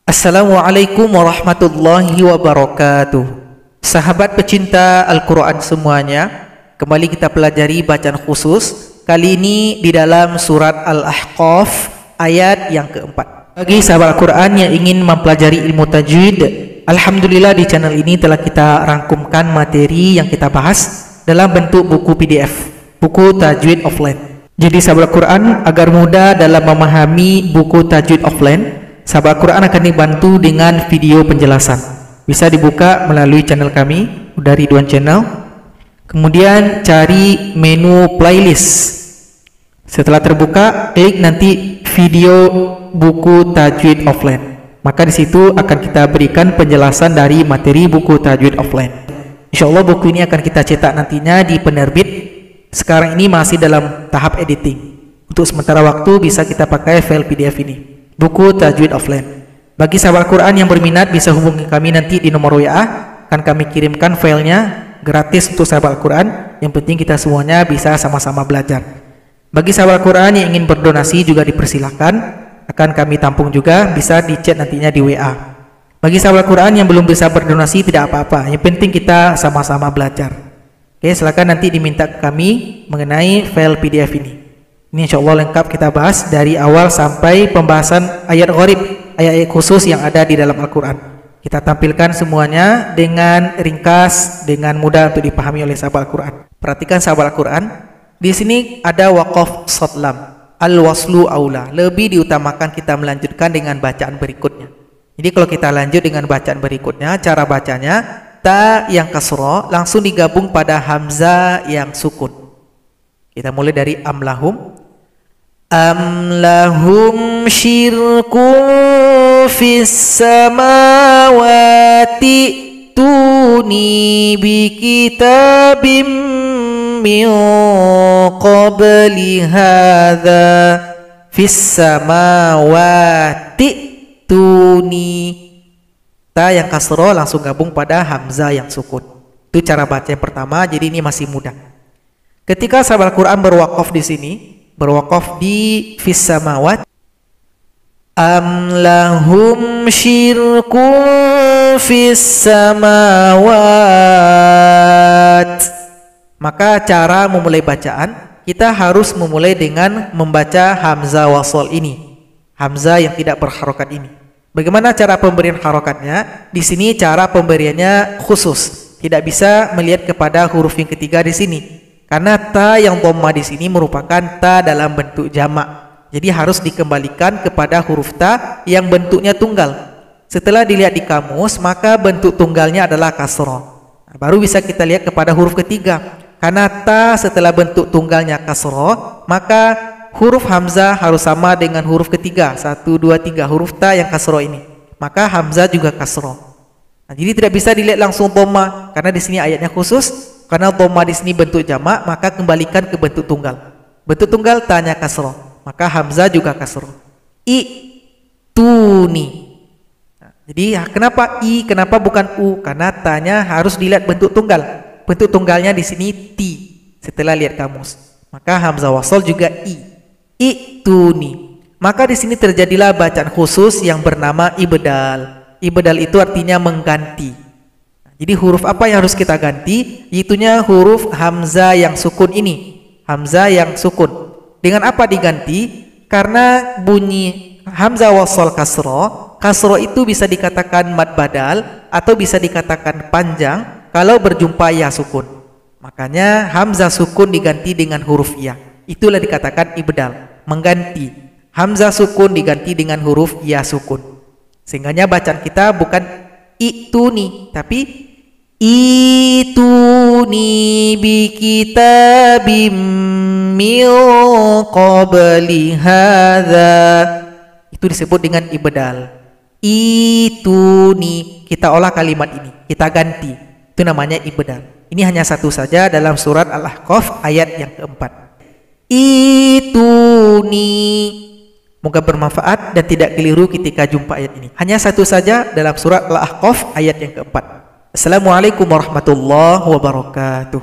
Assalamualaikum warahmatullahi wabarakatuh. Sahabat pecinta Al-Quran semuanya, kembali kita pelajari bacaan khusus. Kali ini di dalam surat Al-Ahqaf ayat yang keempat. Bagi sahabat Al-Quran yang ingin mempelajari ilmu tajwid, alhamdulillah di channel ini telah kita rangkumkan materi yang kita bahas dalam bentuk buku PDF, buku Tajwid Offline. Jadi sahabat Al-Quran, agar mudah dalam memahami buku Tajwid Offline, sahabat Al-Quran akan dibantu dengan video penjelasan. Bisa dibuka melalui channel kami, dari Ridwan Channel. Kemudian cari menu playlist. Setelah terbuka, klik nanti video buku Tajwid Offline. Maka di situ akan kita berikan penjelasan dari materi buku Tajwid Offline. Insya Allah buku ini akan kita cetak nantinya di penerbit. Sekarang ini masih dalam tahap editing. Untuk sementara waktu bisa kita pakai file PDF ini, buku Tajwid Offline. Bagi sahabat Al-Quran yang berminat bisa hubungi kami nanti di nomor WA, akan kami kirimkan filenya gratis untuk sahabat Al-Quran. Yang penting kita semuanya bisa sama-sama belajar. Bagi sahabat Al-Quran yang ingin berdonasi juga dipersilahkan, akan kami tampung juga, bisa di chat nantinya di WA. Bagi sahabat Al-Quran yang belum bisa berdonasi tidak apa-apa, yang penting kita sama-sama belajar. Oke, silakan nanti diminta ke kami mengenai file PDF ini. Ini insya Allah lengkap kita bahas dari awal sampai pembahasan ayat gharib, ayat-ayat khusus yang ada di dalam Al-Quran. Kita tampilkan semuanya dengan ringkas, dengan mudah untuk dipahami oleh sahabat Al-Quran. Perhatikan sahabat Al-Quran, di sini ada waqaf shad lam, al-waslu aula. Lebih diutamakan kita melanjutkan dengan bacaan berikutnya. Jadi kalau kita lanjut dengan bacaan berikutnya, cara bacanya ta yang kasroh langsung digabung pada hamzah yang sukun. Kita mulai dari amlahum. Amlahum syirkun fis samawati tuni bi kitabim min qabli hadza fis samawati tuni. Ta yang kasroh langsung gabung pada hamzah yang sukun. Itu cara baca yang pertama, jadi ini masih mudah. Ketika sahabat Al-Quran berwakaf di sini, berwakaf di fis samawat, am lahum syirkun fis samawat, maka cara memulai bacaan kita harus memulai dengan membaca hamzah wasol ini, hamzah yang tidak berharokat ini. Bagaimana cara pemberian harokatnya? Di sini cara pemberiannya khusus, tidak bisa melihat kepada huruf yang ketiga di sini. Karena ta yang dhamma di sini merupakan ta dalam bentuk jamak. Jadi harus dikembalikan kepada huruf ta yang bentuknya tunggal. Setelah dilihat di kamus, maka bentuk tunggalnya adalah kasroh. Nah, baru bisa kita lihat kepada huruf ketiga. Karena ta setelah bentuk tunggalnya kasroh, maka huruf hamzah harus sama dengan huruf ketiga. 1, 2, 3 huruf ta yang kasroh ini. Maka hamzah juga kasroh. Nah, jadi tidak bisa dilihat langsung dhamma, karena di sini ayatnya khusus. Karena dhamma di sini bentuk jamak, maka kembalikan ke bentuk tunggal. Bentuk tunggal tanya kasroh, maka hamzah juga kasroh. I tuni. Nah, jadi kenapa i, kenapa bukan u? Karena tanya harus dilihat bentuk tunggal. Bentuk tunggalnya di sini ti. Setelah lihat kamus, maka hamzah wasol juga i. I tuni. Maka di sini terjadilah bacaan khusus yang bernama ibdal. Ibdal itu artinya mengganti. Jadi huruf apa yang harus kita ganti? Itunya huruf hamzah yang sukun ini. Hamzah yang sukun. Dengan apa diganti? Karena bunyi hamzah wasol kasroh. Kasroh itu bisa dikatakan mad badal atau bisa dikatakan panjang kalau berjumpa ya sukun. Makanya hamzah sukun diganti dengan huruf ya. Itulah dikatakan ibdal, mengganti. Hamzah sukun diganti dengan huruf ya sukun. Sehingganya bacaan kita bukan ituni, tapi ituni bi kitabim min qabli hadza. Itu disebut dengan ibdal. Ituni, kita olah kalimat ini, kita ganti. Itu namanya ibdal. Ini hanya satu saja dalam surat Al-Ahqaf ayat yang keempat. Ituni. Moga bermanfaat dan tidak keliru ketika jumpa ayat ini. Hanya satu saja dalam surat Al-Ahqaf ayat yang keempat. Assalamualaikum warahmatullahi wabarakatuh.